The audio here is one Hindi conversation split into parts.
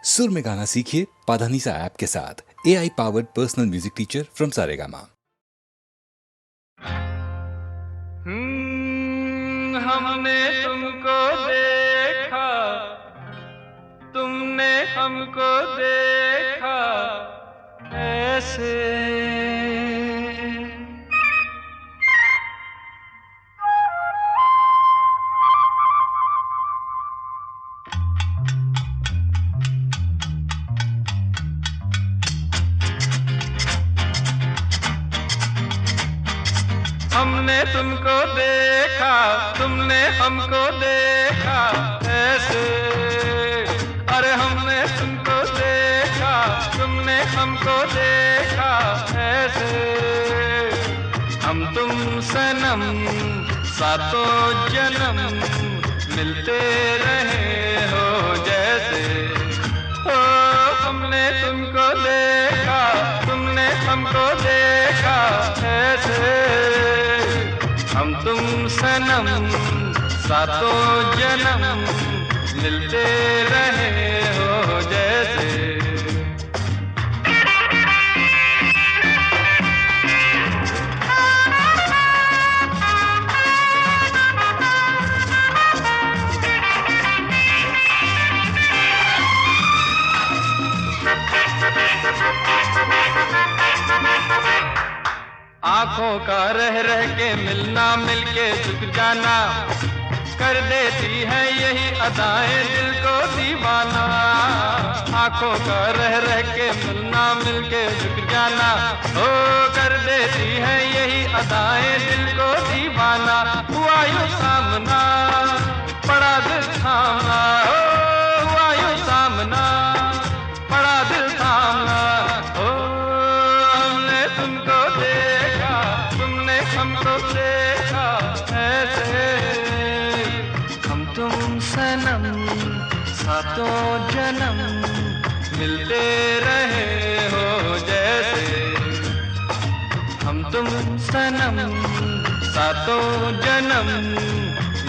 सुर में गाना सीखिए पाधानीसा ऐप के साथ। AI powered personal music teacher from Saregama. हमने तुमको देखा, तुमने हमको देखा ऐसे। हमने तुमको देखा, तुमने हमको देखा ऐसे। अरे हमने तुमको देखा, तुमने हमको देखा ऐसे। हम तुम सनम सातों जन्म मिलते रहे हो जैसे। ओ हमने तुमको देखा, तुमने हमको देखा ऐसे। हम तुम सनम सातों जन्म मिलते रहे हो जैसे। आंखों का रह रह के मिलना, मिलके झुक जाना, कर देती है यही अदाएं दिल को दीवाना। आंखों का रह रह के मिलना, मिलके झुक जाना, ओ कर देती है यही अदाएं दिल को दीवाना। हुआ यूं सामना, पड़ा दिल थामना, ओ हुआ यूं सामना, पड़ा दिल थामना। ओ हमने तुमको देखा, तुमने हमको देखा ऐसे। हम तुम सनम सातों जन्म मिलते रहे हो जैसे। हम तुम सनम सातों जन्म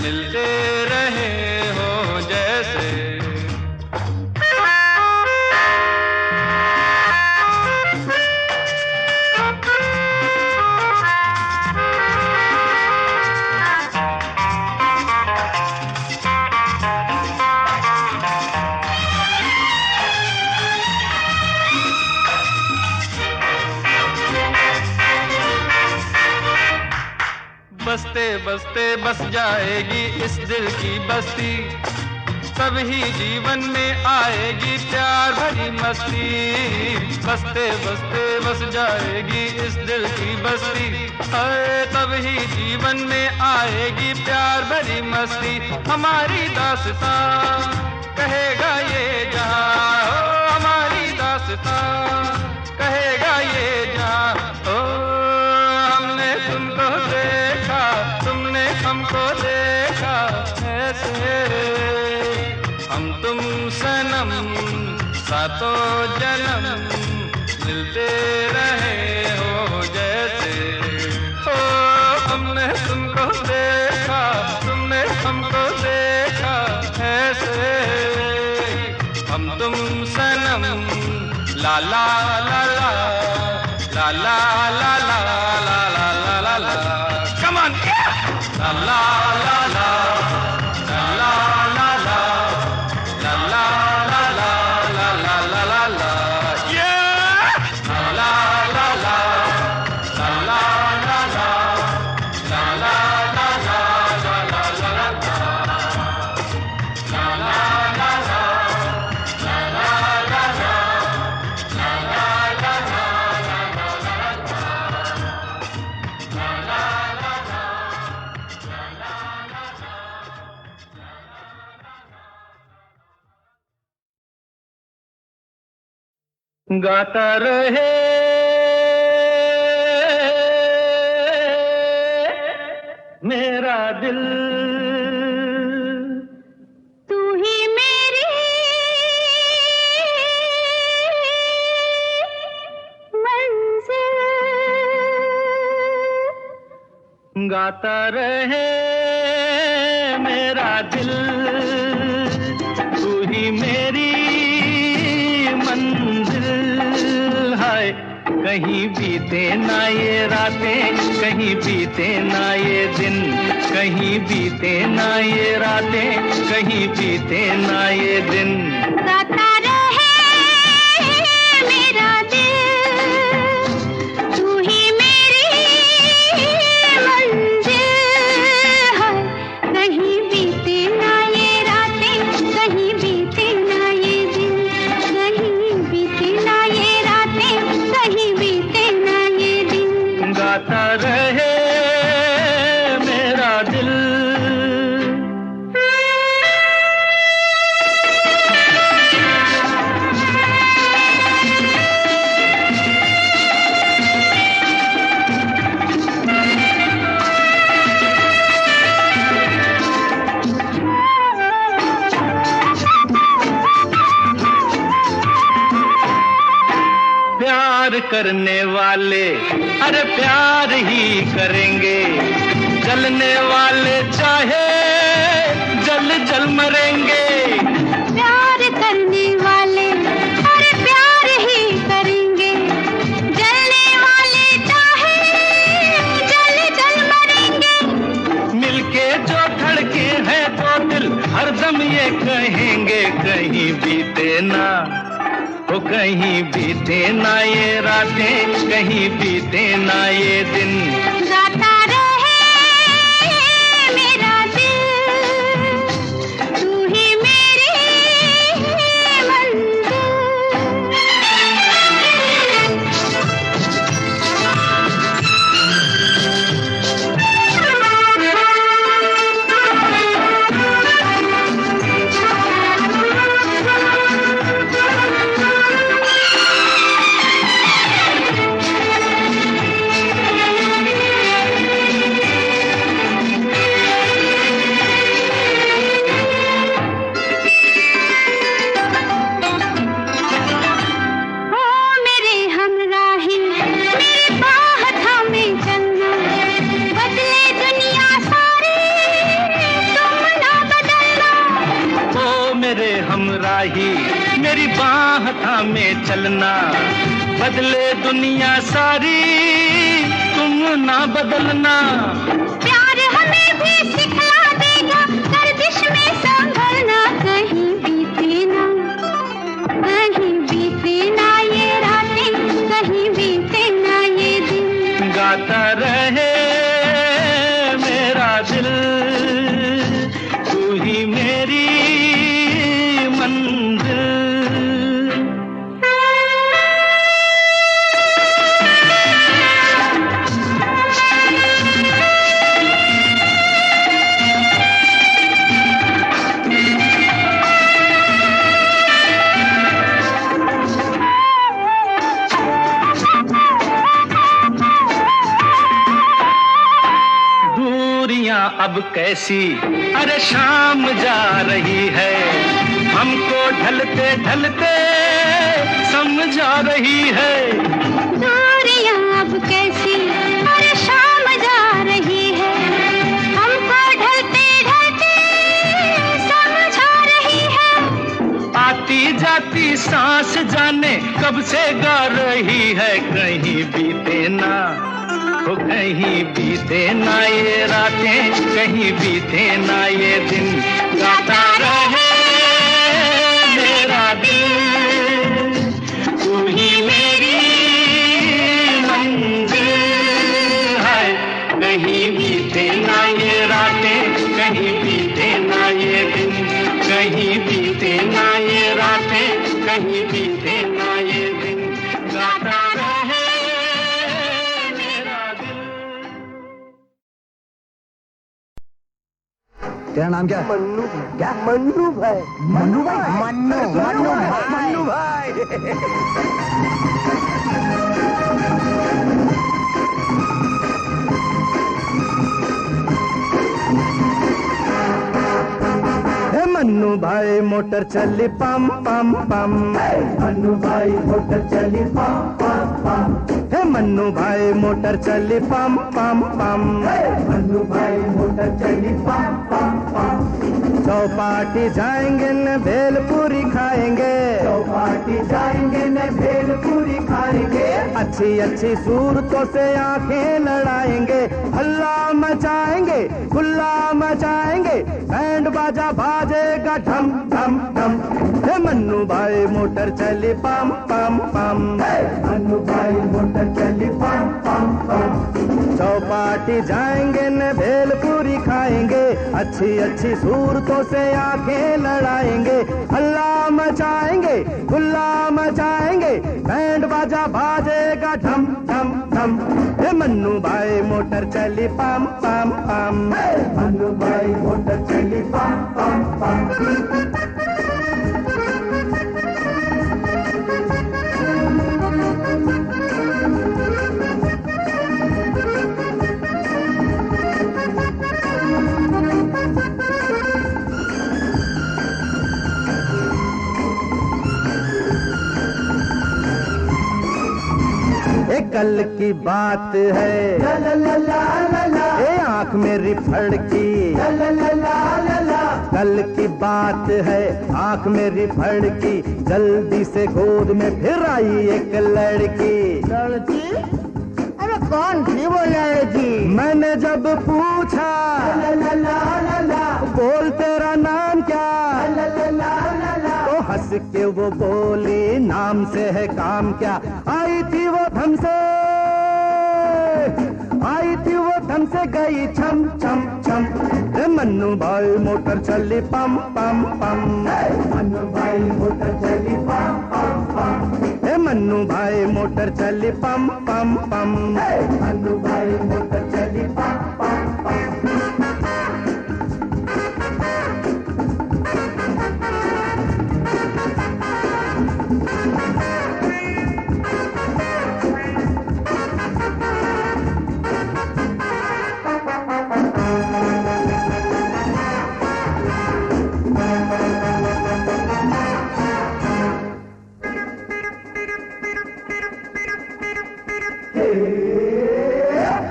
मिलते रहे हो जैसे। बसते बसते बस जाएगी इस दिल की बस्ती, तभी जीवन में आएगी प्यार भरी मस्ती। बसते बसते बस जाएगी इस दिल की बस्ती, तभी जीवन में आएगी प्यार भरी मस्ती। हमारी दास्तां कहेगा ये जहां, ओ हमारी दास्तां कहेगा ये जहां। ओ हमने तुमको देखा, तुमने हमको देखा ऐसे। हम तुम सनम सातों जन्म मिलते रहे हो जैसे। ओ हमने तुमको देखा, तुमने हमको देखा ऐसे। हम तुम सनम ला ला ला ला ला ला ला ला ला ला ला ला। Come on, La La La La La La La La La La La La La La La. Yeah! ला ला ला ला ला ला ला ला ला ला ला ला ला ला ला ला। गाता रहे मेरा दिल, तू ही मेरी मंजिल। गाता रहे मेरा दिल, तू ही मेरी कहीं बीते ना ये रातें, कहीं बीते ना ये दिन, कहीं बीते ना ये रातें, कहीं बीते ना ये दिन। गाता रहे मेरा दिल, तू ही मेरी मंजिल है। कहीं बीते ना ये रातें, कहीं बीते ना ये दिन, कहीं बीते ना ये रातें, कहीं बीते ना ये दिन। गाता रहे मेरा दिल। प्यार करने वाले अरे प्यार ही करेंगे, जलने वाले चाहे जल जल मरेंगे। प्यार करने वाले अरे प्यार ही करेंगे, जलने वाले चाहे जल जल मरेंगे। मिलके जो धड़के हैं तो दिल हरदम ये कहेंगे, कहीं बीते ना वो, कहीं बीते ना ये रातें, कहीं बीते ना ये दिन। गाता रहे मेरा दिल, तू ही मेरी हमराही मेरी बाह थामे चलना, बदले दुनिया सारी तुम ना बदलना। प्यार हमें भी सिखला देगा गर्दिश में संभलना, कहीं बीते ना, कहीं बीते ना ये रातें, कहीं बीते ना ये दिन। गाता रहे मेरा दिल, तू ही मेरी मंजिल। अब कैसी अरे शाम जा रही है, हमको ढलते ढलते समझा रही है। दूरियां अब कैसी अरे शाम जा रही है, हमको ढलते ढलते समझा रही है। आती जाती सांस जाने कब से गा रही है, कहीं बीते ना हो, कहीं बीते ना ये रातें, कहीं बीते ना ये दिन। गाता रहे मेरा दिल, तू ही मेरी मंजिल है। कहीं बीते ना ये रातें, कहीं बीते ना ये दिन, कहीं बीते ना ये रातें, कहीं बीते ना ये दिन। गाता रहे तेरा नाम क्या है? मन्नू। क्या? मन्नू भाई। मन्नू भाई। मन्नू मन्नू मन्नू भाई। मन्नू भाई मोटर चली पम पम पम, मन्नू भाई मोटर चली पम पम पम। हे मन्नू भाई मोटर चली पम पम पम, मन्नू भाई मोटर चली पम पम पम। चौपाटी जाएंगे न भेलपूरी खाएंगे, चौपाटी जाएंगे न भेलपूरी खाएंगे। अच्छी अच्छी सूरतों से आंखें लड़ाएंगे, हल्ला मचाएंगे, गुल्ला मचाएंगे, बैंड बाजा बाजेगा ढम ढम ढम। हे मन्नू भाई मोटर चली पम पम पम, मन्नू भाई मोटर चली पम पम पम। चौपाटी जाएंगे न भेलपूरी खाएंगे, अच्छी अच्छी सूरतों से आंखें लड़ाएंगे, हल्ला मचाएंगे, गुल्ला मचाएंगे, बैंड बाजा बाजेगा ढम ढम ढम। हे मन्नू भाई मोटर चली पम पम पम, मन्नू भाई मोटर चली पम पम पम। कल की बात है ए आंख मेरी फड़की, कल की बात है आंख मेरी फड़की, जल्दी से गोद में फिर आई एक लड़की। लड़की? अरे कौन थी वो लड़की? मैंने जब पूछा बोल तेरा नाम क्या, तो हंस के वो बोली नाम से है काम क्या। आई थी वो धम से, आई थी वो धम से गई छम छम छम। हे मन्नू भाई मोटर चली पम पम पम, मन्नू भाई मोटर चली पम पम पम। हे मन्नू भाई मोटर चली पम पम पम, मन्नू भाई मोटर चली पम पम पम।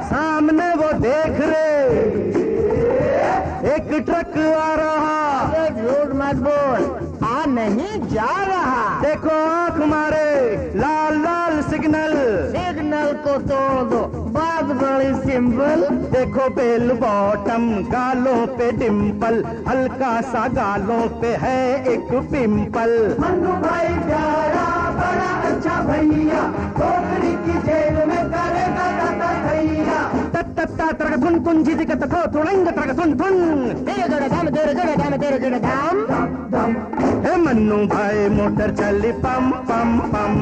सामने वो देख रे एक ट्रक आ रहा, अरे झूठ मत बोल, आ नहीं जा रहा। देखो आंख मारे, लाल लाल सिग्नल, सिग्नल को तोड़ दो, बात बड़ी सिंपल। देखो बेल बॉटम, गालों पे डिम्पल, हल्का सा गालों पे है एक पिंपल। मन्नू भाई प्यारा बड़ा अच्छा भैया, खोपड़ी की जेल में करेगा दादा भैया। तत्ता तरग धुन धुन जी का तथो तुड़ंग तरग धुन धुन, तेरे गड़ा धाम तेरे गड़ा धाम तेरे गड़ा धाम। हे मन्नू भाई मोटर चली पम पम पम,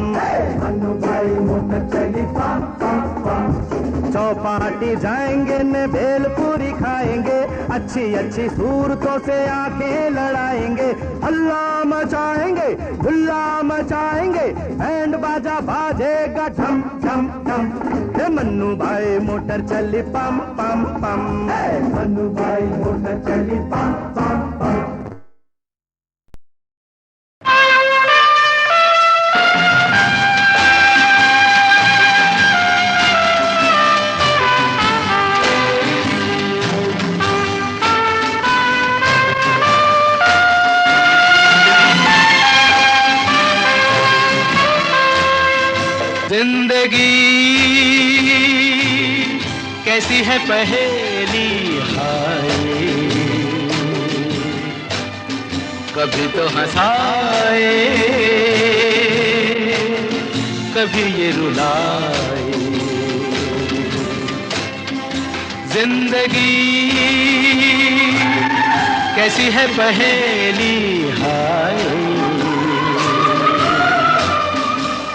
मन्नू भाई मोटर चली पम पम पम। चौपाटी जाएंगे न भेलपूरी खाएंगे, अच्छी अच्छी सूरतों से आंखें लड़ाएंगे, हल्ला मचाएंगे, गुल्ला मचाएंगे, बैंड बाजा बाजेगा ढम ढम ढम। हे मन्नू भाई मोटर चली पम पम पम, मन्नू भाई मोटर चली पम पम पम। जिंदगी कैसी है पहेली हाय, कभी तो हंसाए कभी ये रुलाए। जिंदगी कैसी है पहेली हाय,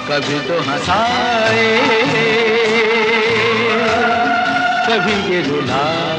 कभी तो हंसाए कभी ये रुलाए।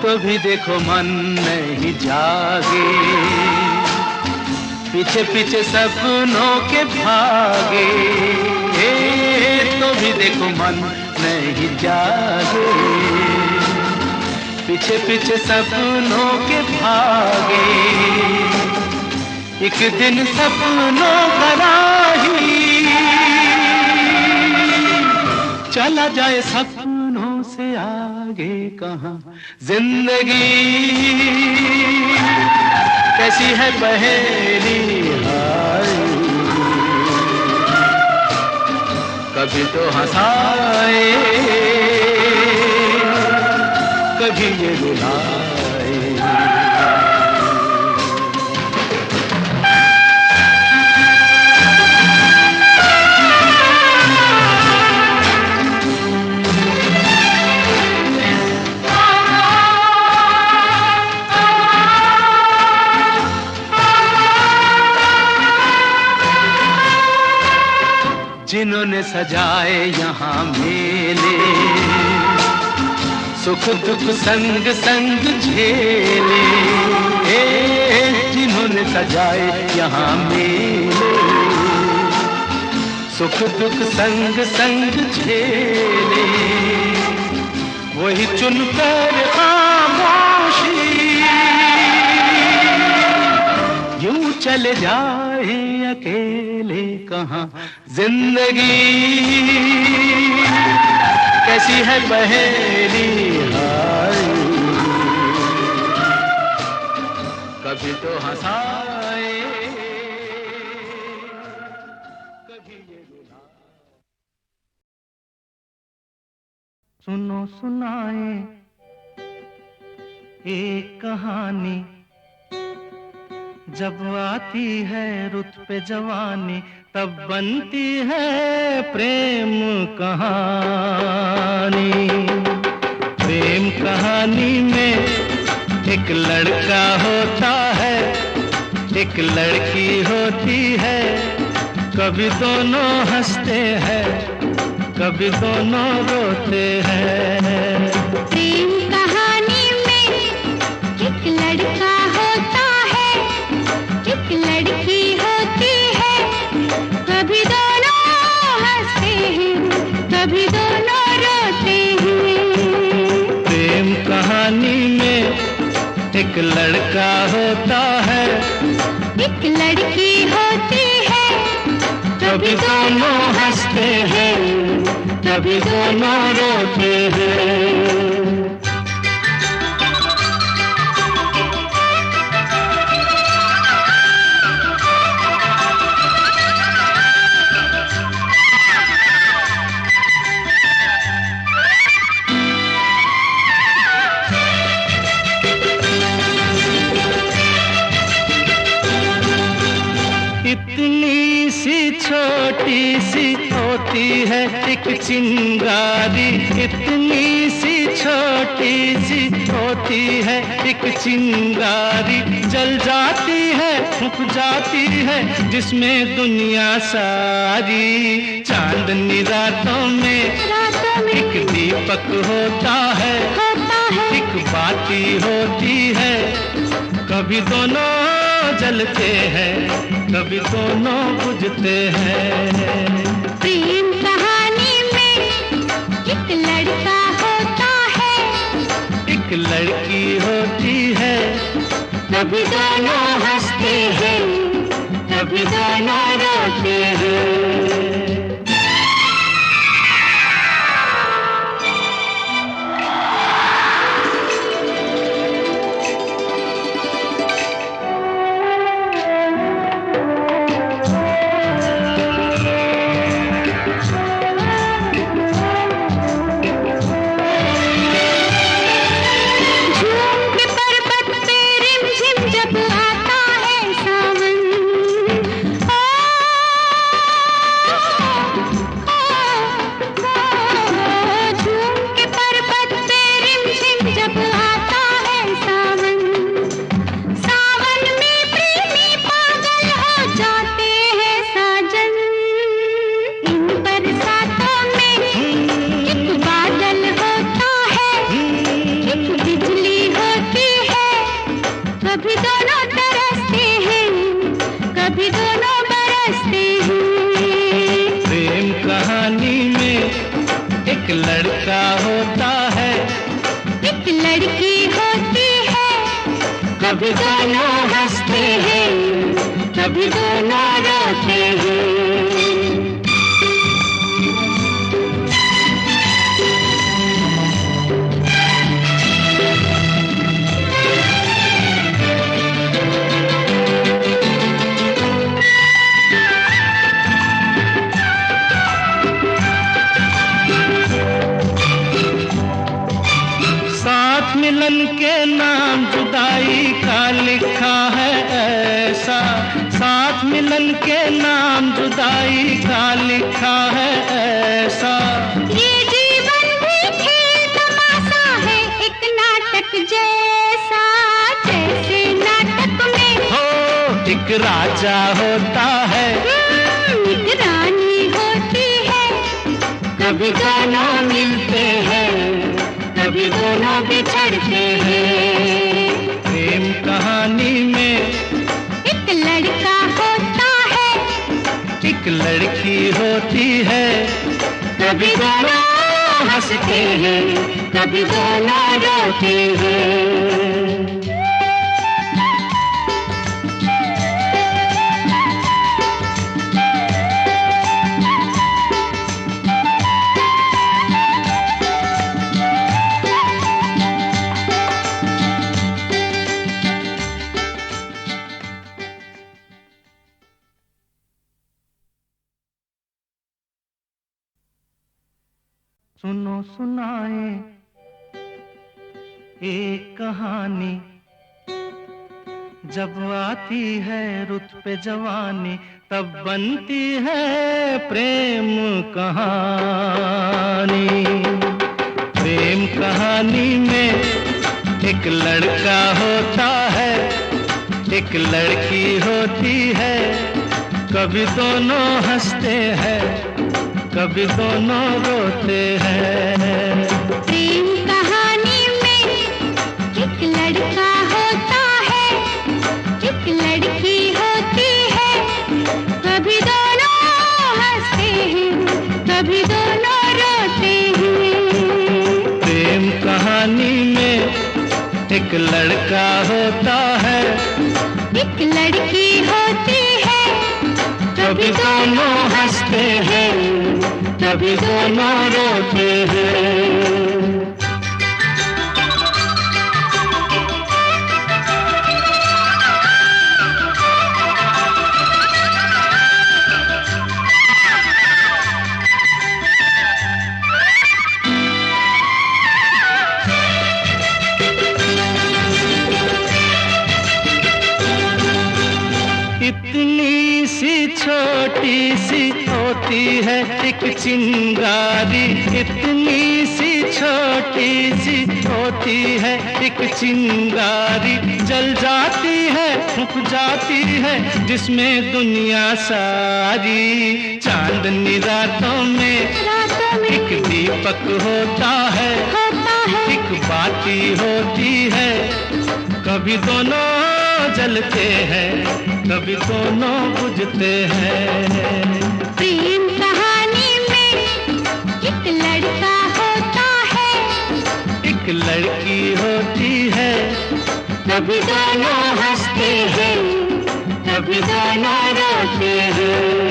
तो भी देखो मन नहीं जागे, पीछे पीछे सपनों के भागे, तो भी देखो मन नहीं जागे, पीछे पीछे सपनों के भागे। एक दिन सपनों का राही चला जाए सपनों से आगे कहाँ। जिंदगी कैसी है पहेली हाय, कभी तो हंसाए कभी ये रुलाए। जिन्होंने सजाए यहाँ मेले, सुख दुख संग संग झेले, जिन्होंने सजाए यहाँ मेले, सुख दुख संग संग झेले, वही चुनकर खामोशी यूं चले जाए अकेले कहाँ। जिंदगी कैसी है पहेली हाय, कभी तो हंसाए कभी ये रुलाए। सुनो सुनाए एक कहानी, जब आती है रुत पे जवानी तब बनती है प्रेम कहानी। प्रेम कहानी में एक लड़का होता है, एक लड़की होती है, कभी दोनों हंसते हैं कभी दोनों रोते हैं। प्रेम कहानी में एक लड़का होता है, एक लड़की होती है, कभी दोनों हंसते हैं कभी दोनों रोते हैं। प्रेम कहानी में एक लड़का होता है, एक लड़की होती है, कभी दोनों हंसते हैं कभी दोनों रोते हैं। इतनी सी छोटी सी होती है एक चिंगारी, इतनी सी छोटी सी होती है एक चिंगारी, जल जाती है फूक जाती है जिसमें दुनिया सारी। चांदनी रातों में एक दीपक होता है, एक बाती होती है, कभी दोनों जलते हैं कभी दोनों बुझते हैं। प्रेम कहानी में एक लड़का होता है, एक लड़की होती है, कभी दोनों हंसते हैं कभी दोनों रोते हैं। लड़की होती है, कभी दोनों हंसते हैं, कभी दोनों रोते हैं। मिलन के नाम जुदाई का लिखा है ऐसा, साथ मिलन के नाम जुदाई का लिखा है ऐसा। ये जीवन भी खेल तमाशा है, एक नाटक जैसा, जैसे नाटक में हो एक राजा होता है, एक रानी होती है, कभी दोनों मिलते हैं, कभी दोनों बिछड़ते हैं। प्रेम कहानी में एक लड़का होता है, एक लड़की होती है, कभी दोनों हंसते हैं, कभी दोनों रोते हैं। सुनो सुनाए एक कहानी, जब आती है रुत पे जवानी, तब बनती है प्रेम कहानी। प्रेम कहानी में एक लड़का होता है, एक लड़की होती है, कभी दोनों हंसते हैं, कभी दोनों रोते हैं। प्रेम कहानी में एक लड़का होता है, एक लड़की होती है, कभी दोनों हंसते हैं, कभी दोनों रोते हैं। प्रेम कहानी में एक लड़का होता है, एक लड़की होती है, कभी दोनों हंसते हैं, कभी दोनों रोते हैं। इतनी सी छोटी सी होती है एक चिंगारी, इतनी सी छोटी सी होती है एक चिंगारी, जल जाती है फूंक जाती है जिसमें दुनिया सारी। चांदनी रातों में एक दीपक होता है, एक बाती होती है, कभी दोनों जलते हैं, कभी दोनों बुझते हैं। प्रेम कहानी में एक लड़का होता है, एक लड़की होती है, कभी दोनों हंसते हैं, कभी दोनों रोते हैं।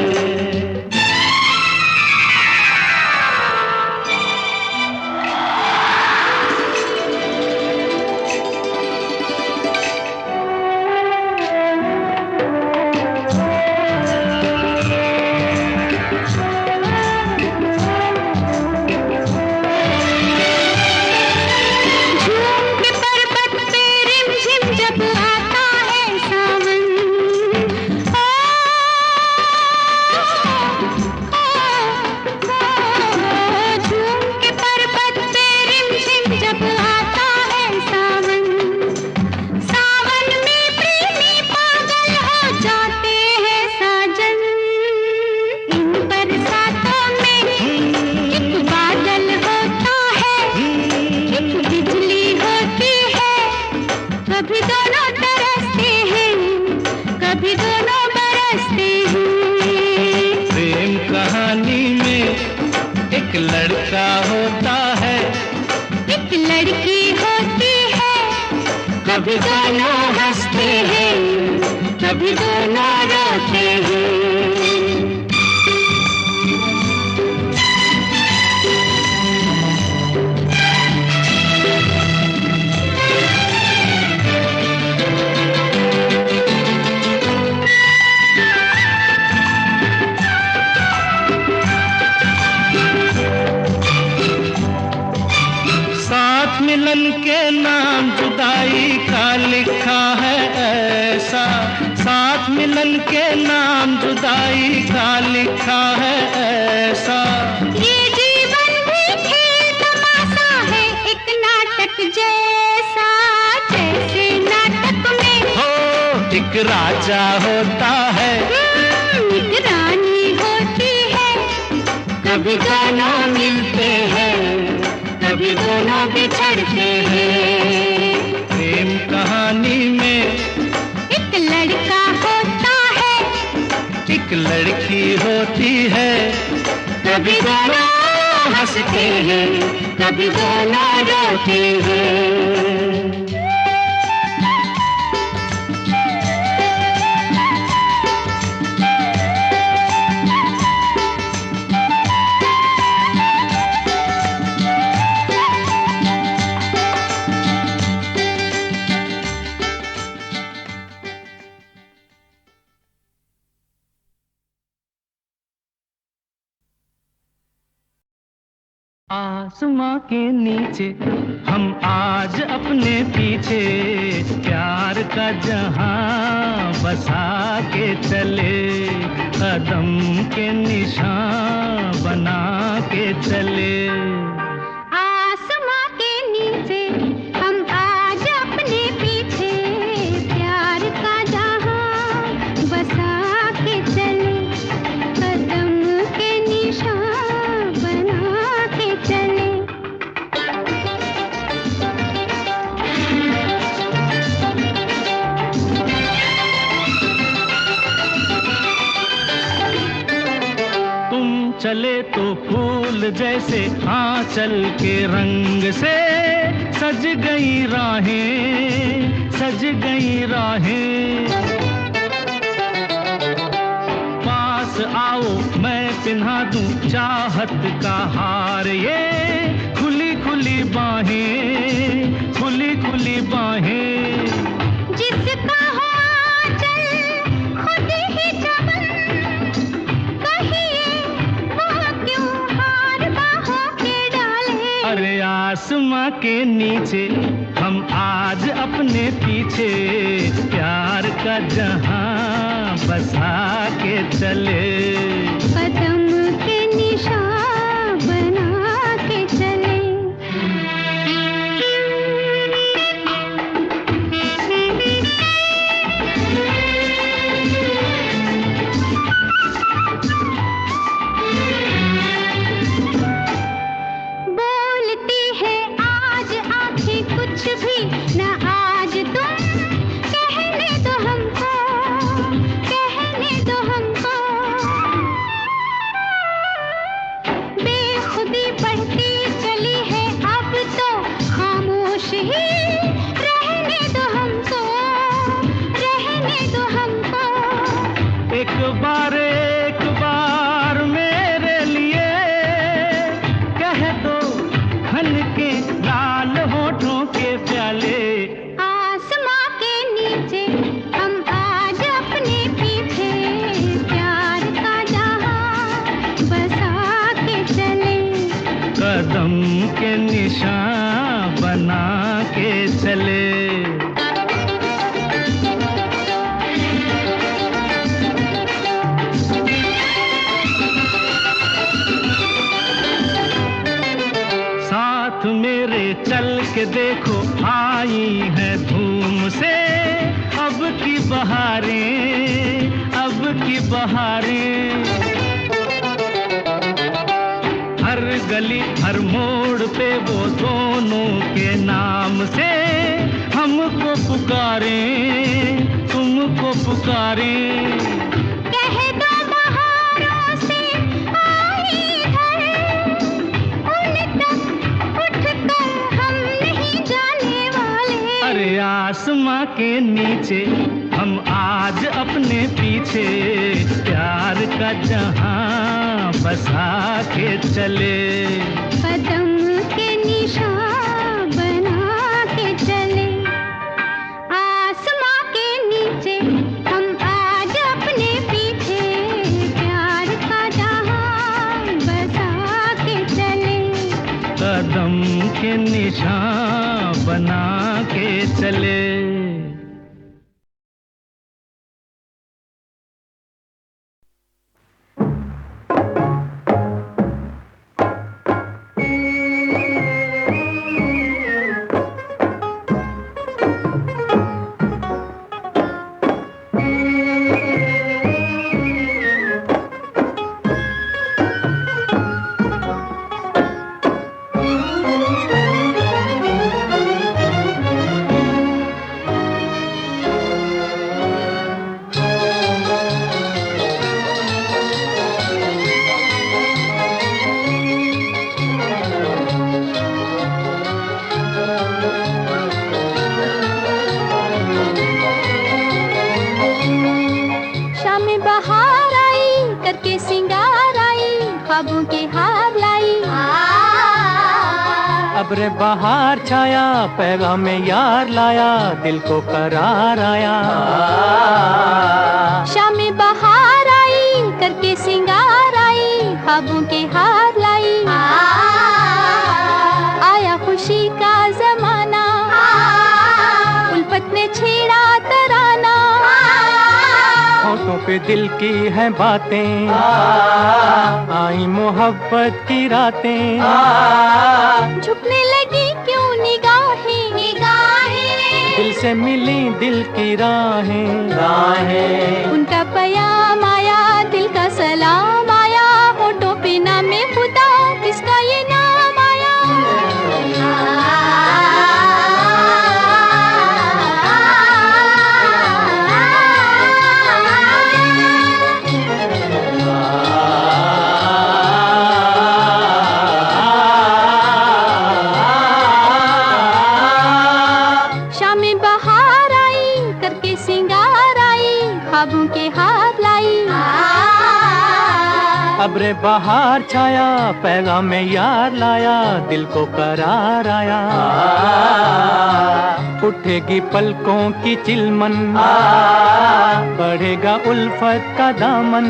लड़की होती कभी दोनों हंसते हैं, कभी दोनों रोते हैं। मिलन के नाम जुदाई का लिखा है ऐसा, साथ मिलन के नाम जुदाई का लिखा है ऐसा। ये जीवन भी खेल तमाशा है, एक नाटक जैसा, जैसे नाटक में हो एक राजा होता है, एक रानी होती है। कभी दोनों मिलते हैं, कभी दोनों बिछड़ते हैं। प्रेम कहानी में एक लड़का होता है, एक लड़की होती है। कभी दोनों हंसते हैं, कभी दोनों रोते हैं। आसमां के नीचे हम आज अपने पीछे प्यार का जहां बसा के चले, कदम के निशान बना के चले। आसमां के नीचे हम आज अपने पीछे प्यार का जहां बसा के चले, कदम के निशान बना के चले। तुम चले तो फूल जैसे आंचल के रंग से सज गई राहें, सज गई राहें। पास आओ मैं पिन्हा दूं चाहत का हार, ये खुली खुली बाहें, खुली खुली बाहें। जिसका हो आंचल खुद ही चमन, कहिए वो क्यों हार बाहों के डाले। अरे आसमां के नीचे हम आज अपने पीछे प्यार का जहां बसा के चले, कदम के निशान बना के चले। बोलती है आज आंखें कुछ भी न आज तुम, कहने दो हमको, कहने दो हमको। बेखुदी बढ़ती चली है अब तो खामोश ही रहने दो हमको, रहने दो हमको। एक बार मेरे लिए कह दो हन के लाल होठों के प्याले। आसमां के नीचे हम आज अपने पीछे प्यार का जहां बसा के चले, कदम के निशान बना के चले। साथ मेरे चल के देखो आई है धूम से अब की बहारें, अब की बहारें। हर गली हर मोड़ पे वो दोनों के नाम से हमको पुकारें, तुमको पुकारें। कह दो बहारों से आई इधर, उन तक उठ कर हम नहीं जाने वाले। अरे आसमां के नीचे हम आज अपने पीछे प्यार का जहां बसा के चले, कदम के निशान बना के चले। आसमां के नीचे हम आज अपने पीछे प्यार का जहां बसा के चले, कदम के निशान बना के चले। अब्रे बहार छाया, पैगाम में यार लाया, दिल को करार आया। शाम में बहार आई, करके सिंगार आई, ख्वाबों के हार लाई। आया खुशी का जमाना, उल्फत ने छेड़ा तराना। होठों पे दिल की है बातें, आई मोहब्बत की रातें। झुकने लगी क्यों निगाहें, निगाहें। दिल से मिली दिल की राहें, राहें। उनका पयाम आया, दिल का सलाम आया। होठों पे नामे खुदा, किसका ये नाम आया। ख्वाबों के हाथ लाई। अब्रे बहार छाया, पैगाम में यार लाया, दिल को करार आया। उठेगी पलकों की चिलमन, बढ़ेगा उल्फत का दामन।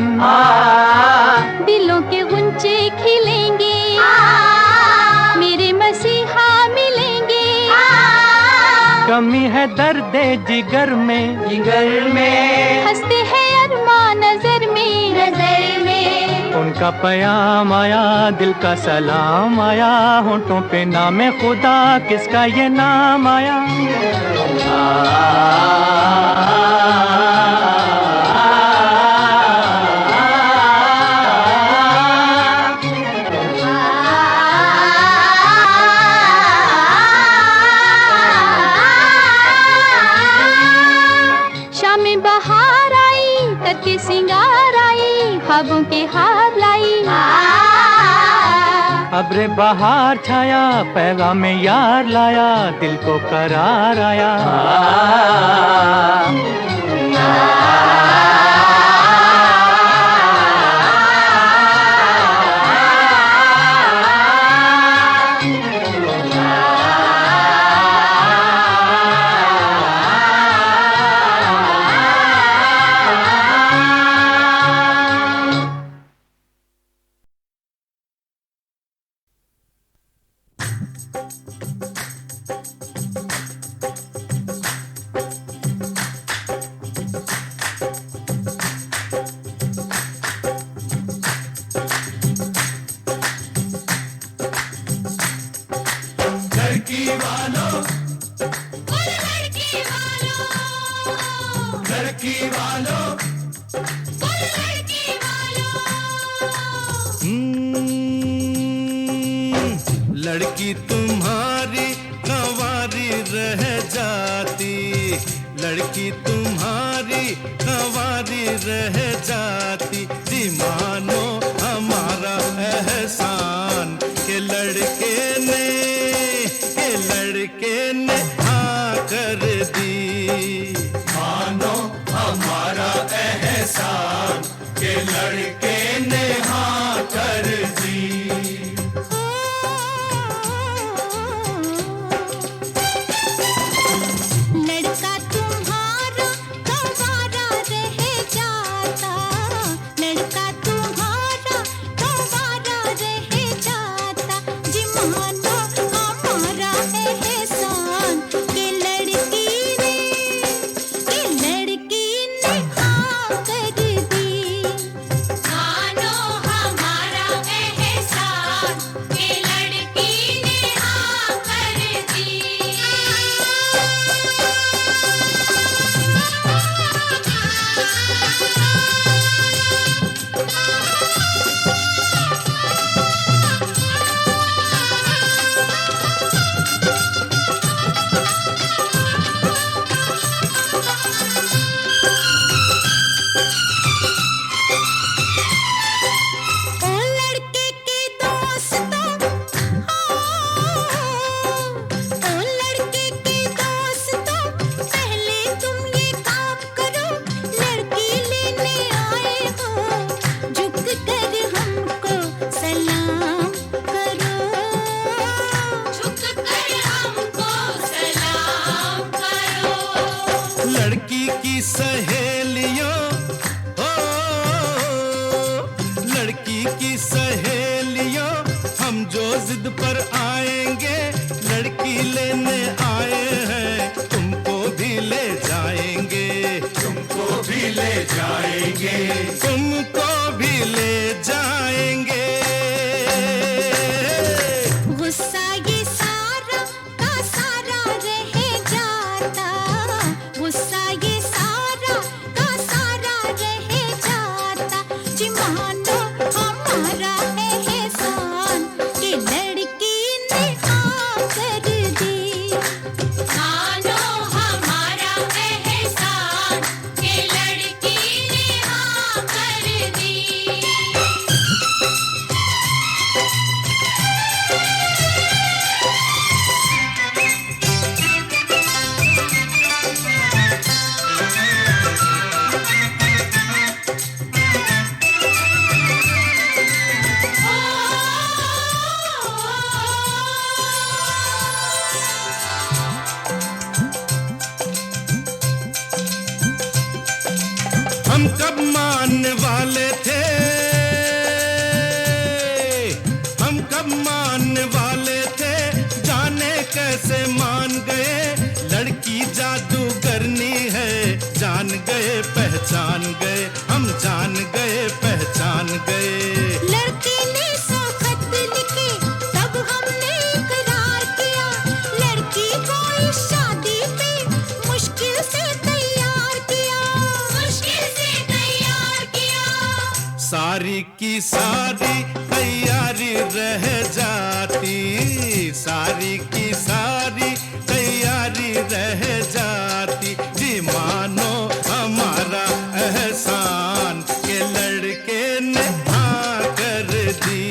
दिलों के गुंचे खिलेंगे, मेरे मसीहा मिलेंगे। कमी है दर्दे जिगर में, जिगर में। हंसते हैं अरमान नजर में, नजर में। उनका पयाम आया, दिल का सलाम आया। होठों पे नामे खुदा, किसका ये नाम आया। सिंगार आई, ख्वाबों के हार लाई। अब्रे बहार छाया, पैगाम में यार लाया, दिल को करार आया। लड़की तुम्हारी कंवारी रह जाती, लड़की तुम्हारी कंवारी रह जाती। जी मानो हमारा एहसान के लड़के ने हाँ कर लड़के ने हाँ कर दी। लड़का तुम्हारा गंवारा रह जाता, लड़का तुम्हारा गंवारा रह जाता, जी मानो हमारा एहसान के लड़की ने हाँ कर दी। मानो हमारा एहसान के लड़की ने हाँ कर दी। ओ लड़के के दोस्तों, ओ लड़के के दोस्तों, पहले तुम ये काम करो, लड़की लेने आए हो, झुक कर हमको सलाम करो, झुक कर हमको सलाम करो। लड़की की सहेलियों, हो लड़की की सहेलियों, हम जो जिद पर आएंगे, लड़की लेने आए हैं, तुमको भी ले जाएंगे, तुमको भी ले जाएंगे, तुमको भी ले जाएंगे। गुस्सा ये सारा का सारा रह जाता, गुस्सा ये सारा का सारा रह जाता, जी मानो हमारा एहसान कि लड़की ने हाँ कर दी। मानो हमारा एहसान कि लड़की ने हाँ कर दी। हम कब मानने वाले थे, हम कब मानने वाले थे, जाने कैसे मान गए, लड़की जादूगरनी है, जान गए पहचान गए, हम जान गए पहचान गए। लड़की ने सौ खत लिखे, तब हमने इकरार किया, लड़की को इस शादी पे मुश्किल से तैयार किया, मुश्किल से तैयार किया। सारी की सारी तैयारी रह जाती, सारी की सारी तैयारी रह जाती, जी मानो हमारा एहसान के लड़के ने हाँ कर दी।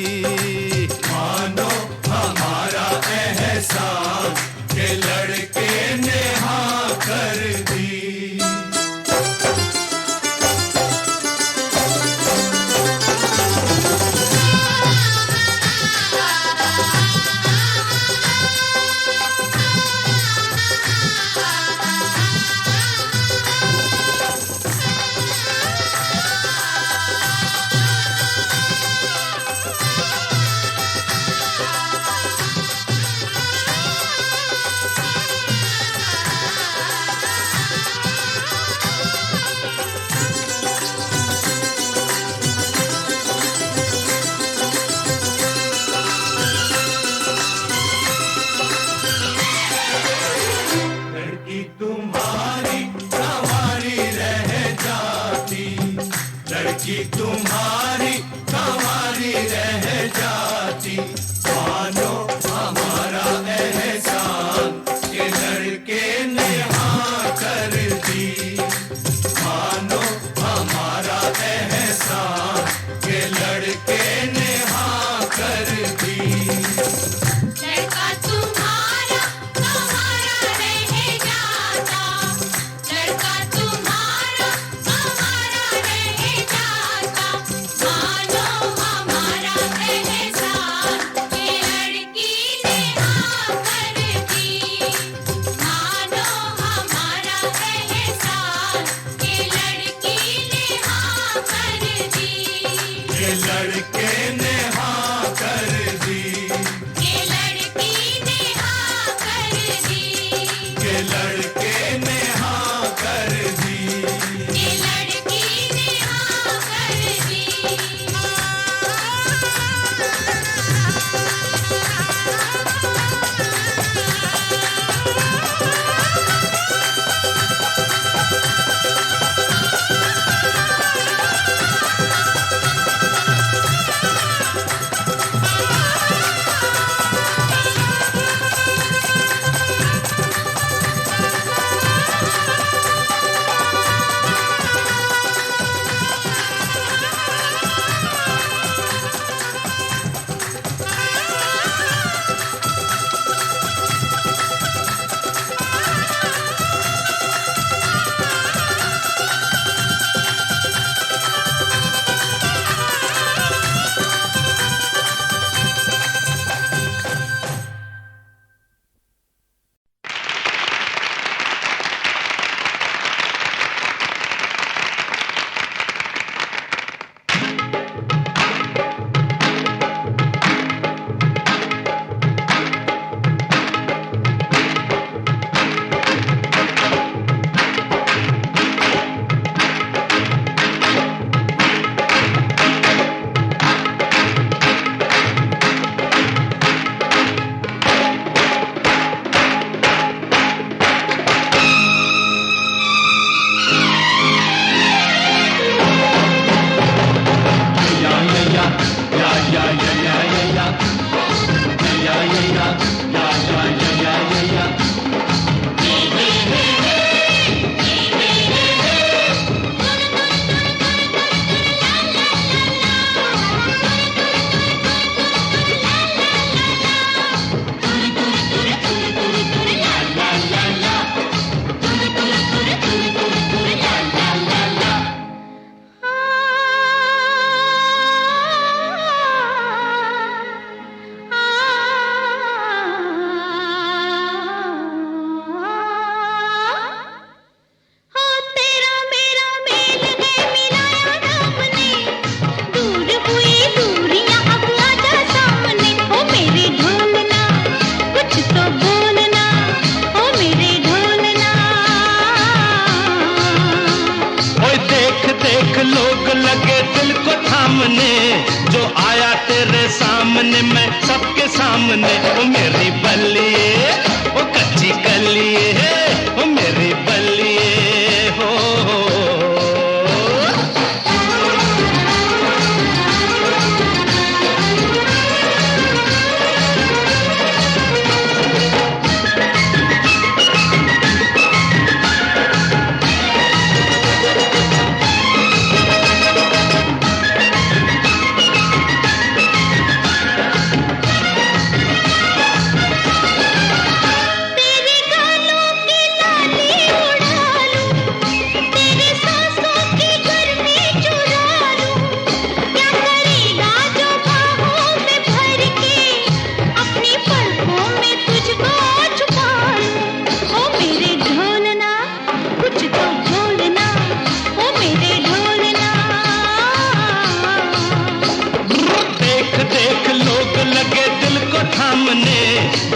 मानो हमारा एहसान के लड़के ने हाँ कर दी। लड़की तुम्हारी सवारी रह जाती, लड़की तुम्हारी सवारी रह जाती, मानो हमारा एहसान के लड़के ने हाँ कर दी। मानो हमारा एहसान के लड़के ने हाँ कर दी। लड़का तुम्हारा हमारा रह जाता, लड़का तुम्हारा हमारा रह जाता, सामने, ओ मेरी बल्लिए, ओ कच्ची कलिए, ओ मेरी बल्लिए हो।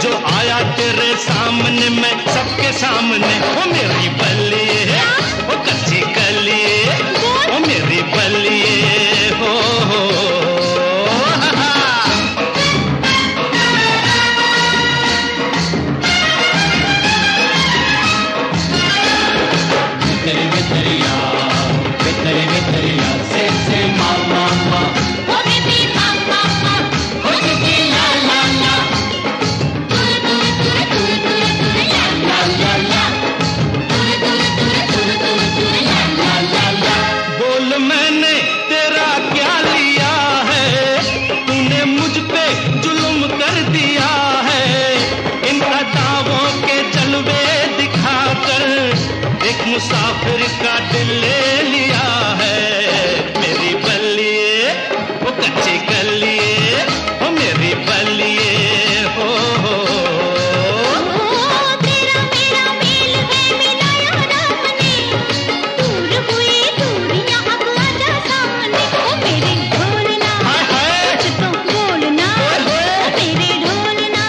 जो आया तेरे सामने, मैं सबके सामने, ओ मेरी बल्लिए, ओ कच्ची कलिए, ओ मेरी बल्लिए हो। मुसाफिर का दिल ले लिया है, मेरी बल्लिए, ओ कच्ची कलिए, ओ मेरी बल्लिए हो। तेरा मेरा मेल है मिलाया रब ने, दूर हुई दूरियां अब आजा सामने, ओ मेरे ढोलना, कुछ तो बोलना, ओ मेरे ढोलना।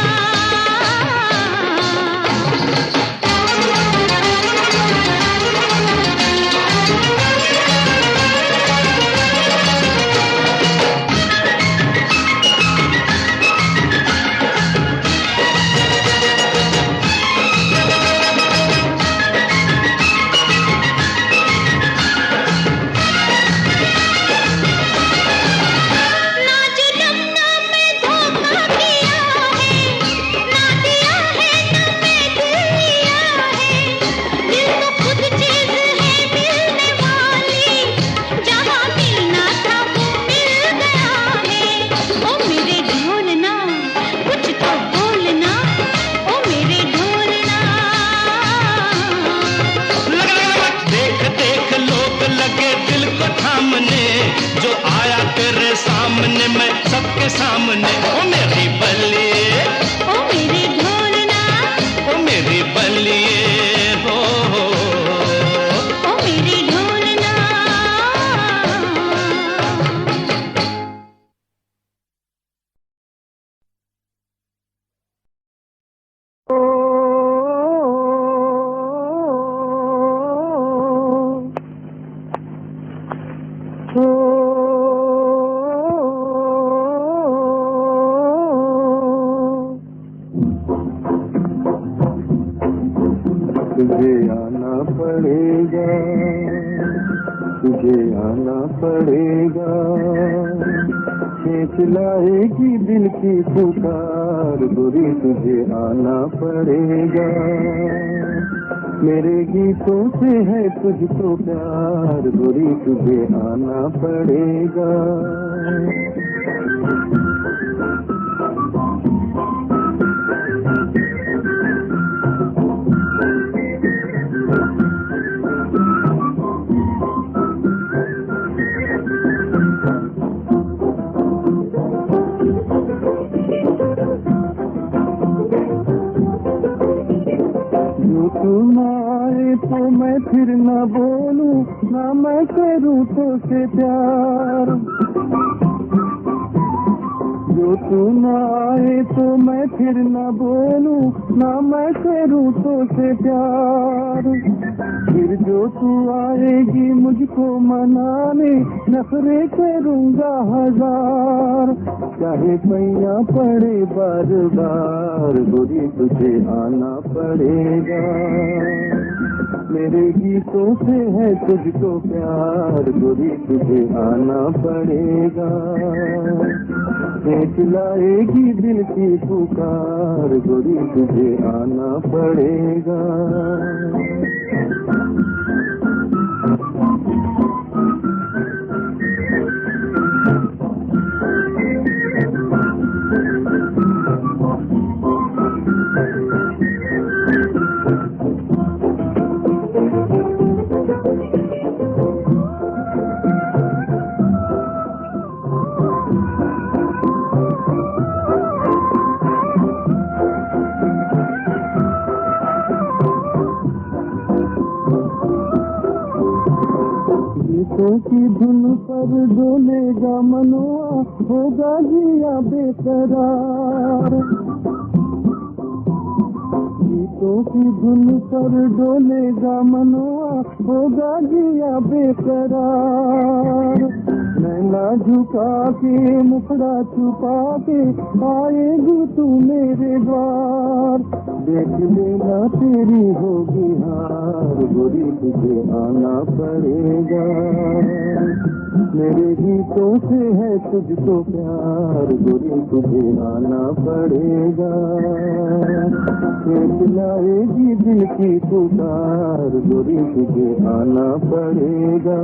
जो आया तेरे सामने, मैं सबके सामने, ओ मेरी बल्लिए, ओ मेरी ढोलना, ओ मेरी बल्लिए हो, ओ मेरी ढोलना। तुझे आना पड़ेगा, तुझे आना पड़ेगा, खींच लाएगी दिल की पुकार, गोरी तुझे आना पड़ेगा। मेरे गीतों से है तुझको प्यार, गोरी तुझे आना पड़ेगा। तुम आए तो मैं फिर न बोलूं, ना मैं करूं तो से प्यार। जो तुम आए तो मैं फिर न बोलूं, ना मैं करूं तो से प्यार। फिर जो तू आएगी मुझको मनाने, नखरे करूंगा हजार, चाहे पैया पड़े बार बार, गोरी तुझे आना पड़ेगा। मेरे गीतों से है तुझको प्यार, गोरी तुझे आना पड़ेगा। देख लाएगी दिल की पुकार, गोरी तुझे आना पड़ेगा। गीतों की धुन पर डोलेगा मनवा, होगा जिया बेकरार। गीतों की धुन पर डोलेगा मनवा, होगा जिया बेकरार। नैना झुका के मुखड़ा छुपा के आएगी तू मेरे द्वार, देख लेना तेरी होगी हार, गोरी तुझे आना पड़ेगा। मेरे गीतों से है तुझको प्यार, गोरी तुझे आना पड़ेगा। देख लाएगी दिल की पुकार, गोरी तुझे आना पड़ेगा।